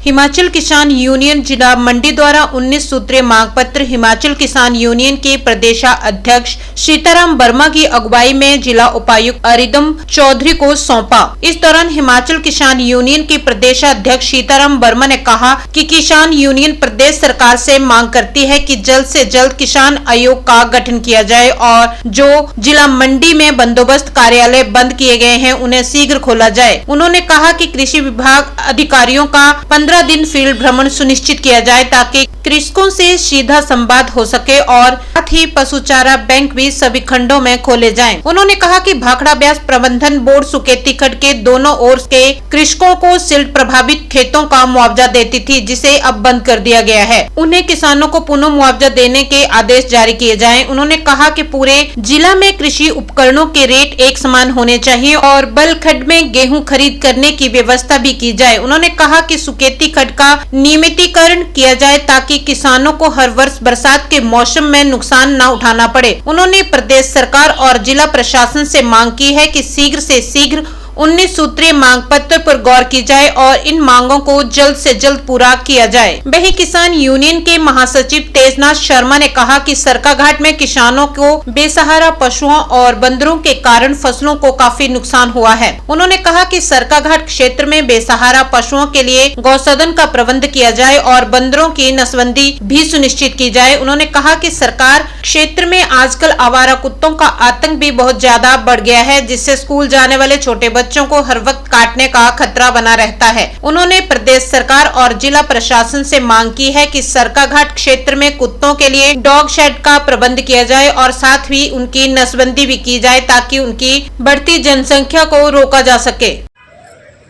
हिमाचल किसान यूनियन जिला मंडी द्वारा 19 सूत्रीय मांग पत्र हिमाचल किसान यूनियन के प्रदेशाध्यक्ष सीताराम वर्मा की अगुवाई में जिला उपायुक्त अरिदम चौधरी को सौंपा। इस दौरान हिमाचल किसान यूनियन के प्रदेशाध्यक्ष सीताराम वर्मा ने कहा कि किसान यूनियन प्रदेश सरकार से मांग करती है कि जल्द से जल्द किसान आयोग का गठन किया जाए और जो जिला मंडी में बंदोबस्त कार्यालय बंद किए गए हैं उन्हें शीघ्र खोला जाए। उन्होंने कहा कि कृषि विभाग अधिकारियों का 15 दिन फील्ड भ्रमण सुनिश्चित किया जाए ताकि कृषकों से सीधा संवाद हो सके और साथ ही पशु चारा बैंक भी सभी खंडों में खोले जाएं। उन्होंने कहा कि भाखड़ा ब्यास प्रबंधन बोर्ड सुकेती खड्ड के दोनों ओर के कृषकों को सिल्ट प्रभावित खेतों का मुआवजा देती थी, जिसे अब बंद कर दिया गया है। उन्हें किसानों को पुनः मुआवजा देने के आदेश जारी किए जाएं। उन्होंने कहा कि पूरे जिला में कृषि उपकरणों के रेट एक समान होने चाहिए और बल खड्ड में गेहूं खरीद करने की व्यवस्था भी की जाए। उन्होंने कहा कि सुकेती खड्ड का नियमितीकरण किया जाए ताकि किसानों को हर वर्ष बरसात के मौसम में नुकसान न उठाना पड़े। उन्होंने प्रदेश सरकार और जिला प्रशासन से मांग की है कि शीघ्र से शीघ्र 19 सूत्रीय मांग पत्र पर गौर की जाए और इन मांगों को जल्द से जल्द पूरा किया जाए। वहीं किसान यूनियन के महासचिव तेजनाथ शर्मा ने कहा कि सरकाघाट में किसानों को बेसहारा पशुओं और बंदरों के कारण फसलों को काफी नुकसान हुआ है। उन्होंने कहा कि सरकाघाट क्षेत्र में बेसहारा पशुओं के लिए गौसदन का प्रबंध किया जाए और बंदरों की नसबंदी भी सुनिश्चित की जाए। उन्होंने कहा कि सरकार क्षेत्र में आजकल आवारा कुत्तों का आतंक भी बहुत ज्यादा बढ़ गया है, जिससे स्कूल जाने वाले छोटे बच्चों को हर वक्त काटने का खतरा बना रहता है। उन्होंने प्रदेश सरकार और जिला प्रशासन से मांग की है कि सरकाघाट क्षेत्र में कुत्तों के लिए डॉग शेड का प्रबंध किया जाए और साथ ही उनकी नसबंदी भी की जाए ताकि उनकी बढ़ती जनसंख्या को रोका जा सके।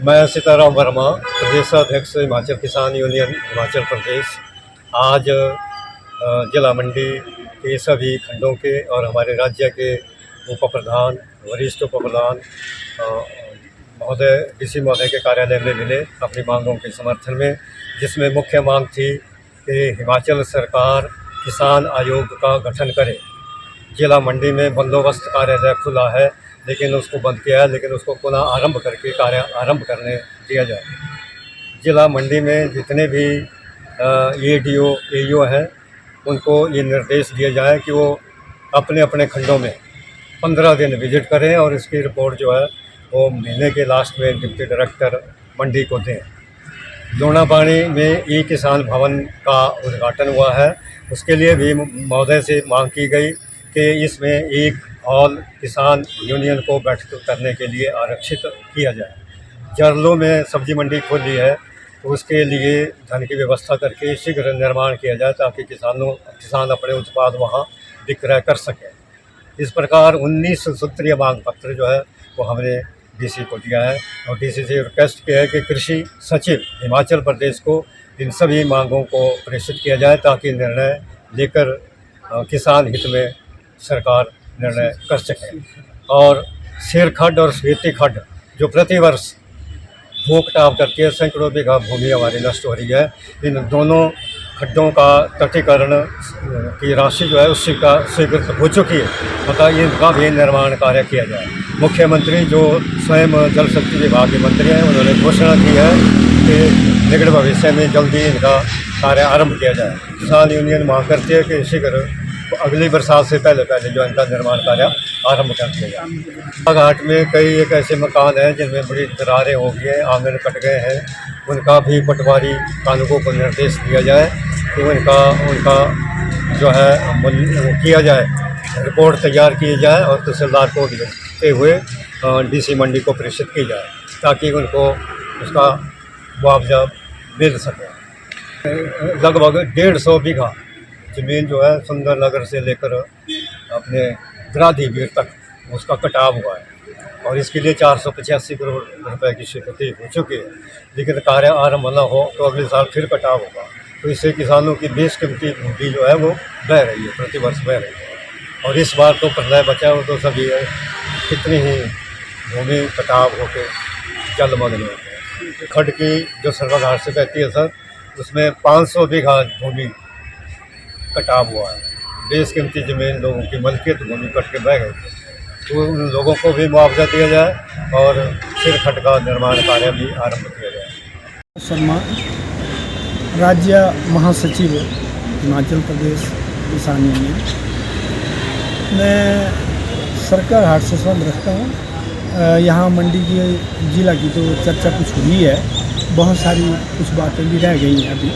मैं सीताराम वर्मा, प्रदेशाध्यक्ष हिमाचल किसान यूनियन हिमाचल प्रदेश। आज जिला मंडी के सभी खंडों के और हमारे राज्य के उप प्रधान, वरिष्ठ उप प्रधान महोदय डीसी महोदय के कार्यालय में मिले अपनी मांगों के समर्थन में, जिसमें मुख्य मांग थी कि हिमाचल सरकार किसान आयोग का गठन करे। जिला मंडी में बंदोबस्त कार्यालय खुला है लेकिन उसको बंद किया है, लेकिन उसको पुनः आरंभ करके कार्य आरंभ करने दिया जाए। जिला मंडी में जितने भी ADO AEO हैं उनको ये निर्देश दिया जाए कि वो अपने अपने खंडों में 15 दिन विजिट करें और इसकी रिपोर्ट जो है वो महीने के लास्ट में डिप्टी डायरेक्टर मंडी को दें। लोनापानी में ई किसान भवन का उद्घाटन हुआ है, उसके लिए भी महोदय से मांग की गई कि इसमें एक हॉल किसान यूनियन को बैठक करने के लिए आरक्षित किया जाए। जरलों में सब्जी मंडी खोली है तो उसके लिए धन की व्यवस्था करके शीघ्र निर्माण किया जाए ताकि किसान अपने उत्पाद वहाँ विक्रय कर सकें। इस प्रकार 19 सूत्रीय मांग पत्र जो है वो हमने डीसी को दिया है और डीसी से रिक्वेस्ट किया है कि कृषि सचिव हिमाचल प्रदेश को इन सभी मांगों को प्रेषित किया जाए ताकि निर्णय लेकर किसान हित में सरकार निर्णय कर सके। और शेर खड्ड और सुकेती खड्ड जो प्रतिवर्ष भूख टाप करके सैकड़ों बीघा भूमि हमारी नष्ट हो रही है, इन दोनों खड्डों का तटीकरण की राशि जो है उससे का स्वीकृत हो चुकी है, मतलब इनका भी निर्माण कार्य किया जाए। मुख्यमंत्री जो स्वयं जल शक्ति विभाग के मंत्री हैं उन्होंने घोषणा की है कि निकट भविष्य में जल्दी इनका कार्य आरंभ किया जाए। किसान यूनियन मांग करती है कि शीघ्र अगली बरसात से पहले जो इनका निर्माण कार्य आरंभ कर दिया जाए। घाट में कई एक ऐसे मकान हैं जिनमें बड़ी दरारें हो गई हैं, आंगन कट गए हैं, उनका भी पटवारी कानूनों को निर्देश दिया जाए कि उनका जो है किया जाए, रिपोर्ट तैयार की जाए और तहसीलदार को देते हुए डीसी मंडी को प्रेषित की जाए ताकि उनको उसका मुआवजा मिल सके। लगभग 150 बीघा ज़मीन जो है सुंदरनगर से लेकर अपने ग्राधीवीर तक उसका कटाव हुआ है और इसके लिए 485 करोड़ रुपए की स्वीकृति हो चुकी है, लेकिन कार्य आरंभ न हो तो अगले साल फिर कटाव होगा। तो इससे किसानों की बेशकीमती भूमि जो है वो बह रही है, प्रतिवर्ष बह रही है। और इस बार तो प्रलय बचा हो तो सभी कितनी ही भूमि कटाव होकर जलमग्न हो। खड्ड की जो सरकाघाट से बहती है सर, उसमें 500 बीघा भूमि कटाव हुआ है। बेशकीमती ज़मीन लोगों की मलकियत भूमि कट के बह गई थी, तो उन लोगों को भी मुआवजा दिया जाए और सिर खड्ड का निर्माण कार्य भी आरंभ किया जाए। शर्मा राज्य महासचिव हिमाचल प्रदेश किसान यूनियन। मैं सरकार हाट से संबंध रखता हूँ। यहाँ मंडी की जिला की तो चर्चा कुछ हुई है, बहुत सारी कुछ बातें भी रह गई हैं अभी,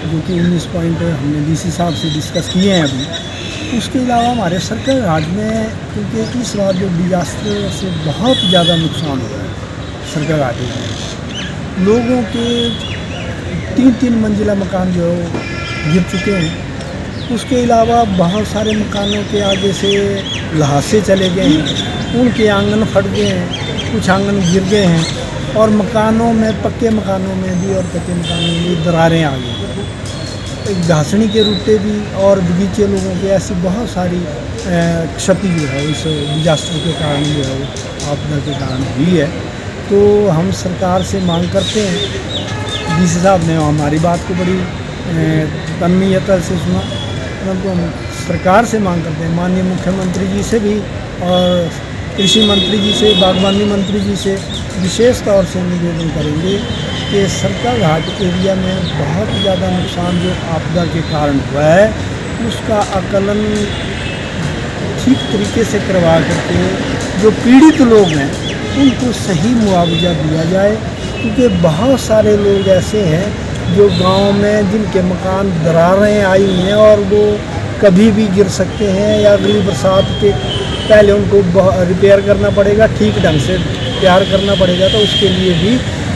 जो कि 19 पॉइंट हमने डीसी साहब से डिस्कस किए हैं अभी। उसके अलावा हमारे सरकार हाट में क्योंकि इस बार जो डिजास्टर से बहुत ज़्यादा नुकसान हुआ है सरकार हाट में, लोगों के 3-3 मंजिला मकान जो गिर चुके हैं। उसके अलावा बहुत सारे मकानों के आगे से लहासे चले गए हैं, उनके आंगन फट गए हैं, कुछ आंगन गिर गए हैं और मकानों में, पक्के मकानों में भी और कच्चे मकानों में भी दरारें आ गई। घासनी के रूटे भी और बगीचे लोगों के, ऐसी बहुत सारी क्षति जो है इस डिजास्टर के कारण जो है वो आपदा के कारण हुई है। तो हम सरकार से मांग करते हैं, डीसी साहब ने हमारी बात को बड़ी तन्मयता से सुना, परंतु हम सरकार से मांग करते हैं, माननीय मुख्यमंत्री जी से भी और कृषि मंत्री जी से, बागवानी मंत्री जी से विशेष तौर से निवेदन करेंगे कि सरकार घाट एरिया में बहुत ज़्यादा नुकसान जो आपदा के कारण हुआ है उसका आकलन ठीक तरीके से करवा करके जो पीड़ित लोग हैं उनको सही मुआवजा दिया जाए, क्योंकि बहुत सारे लोग ऐसे हैं जो गांव में जिनके मकान दरारें आई हुई हैं और वो कभी भी गिर सकते हैं या अगली बरसात के पहले उनको रिपेयर करना पड़ेगा, ठीक ढंग से तैयार करना पड़ेगा, तो उसके लिए भी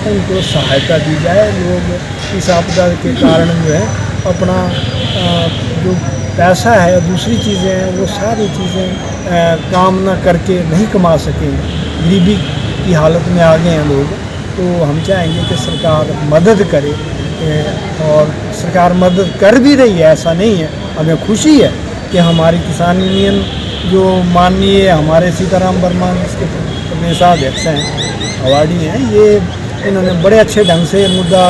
उनको सहायता दी जाए। लोग इस आपदा के कारण जो है अपना जो पैसा है, दूसरी चीज़ें हैं, वो सारी चीज़ें काम ना करके नहीं कमा सकें, गरीबी की हालत में आ गए हैं लोग। तो हम चाहेंगे कि सरकार मदद करे और सरकार मदद कर भी रही है, ऐसा नहीं है। हमें खुशी है कि हमारी किसान यूनियन जो माननीय हमारे सीताराम वर्मा इसके प्रदेशाध्यक्ष हैं, अवार्डी हैं, ये इन्होंने बड़े अच्छे ढंग से मुद्दा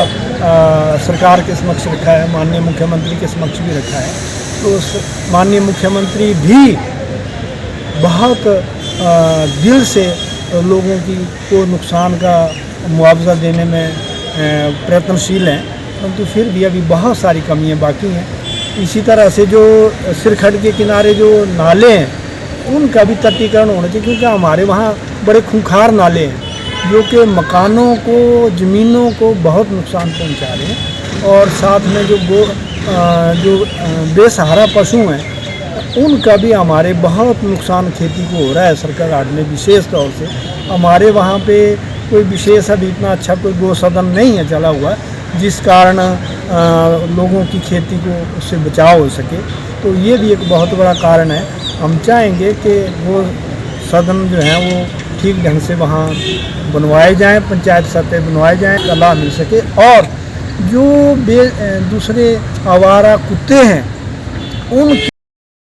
सरकार के समक्ष रखा है, माननीय मुख्यमंत्री के समक्ष भी रखा है। तो माननीय मुख्यमंत्री भी बहुत दिल से लोगों की को नुकसान का मुआवजा देने में प्रयत्नशील हैं, परंतु फिर भी अभी बहुत सारी कमियां बाकी हैं। इसी तरह से जो सिरखड़ के किनारे जो नाले हैं उनका भी तटीकरण होना चाहिए, क्योंकि हमारे वहाँ बड़े खूंखार नाले हैं जो कि मकानों को, ज़मीनों को बहुत नुकसान पहुँचा रहे हैं। और साथ में जो बेसहारा पशु हैं उनका भी हमारे बहुत नुकसान खेती को हो रहा है। सरकार हाट में विशेष तौर से हमारे वहाँ पे कोई विशेष अभी इतना अच्छा कोई गो सदन नहीं है चला हुआ, जिस कारण लोगों की खेती को उससे बचाव हो सके। तो ये भी एक बहुत बड़ा कारण है। हम चाहेंगे कि वो सदन जो हैं वो ठीक ढंग से वहाँ बनवाए जाएं, पंचायत सतह बनवाए जाएं, का लाभ मिल सके। और जो दूसरे आवारा कुत्ते हैं उन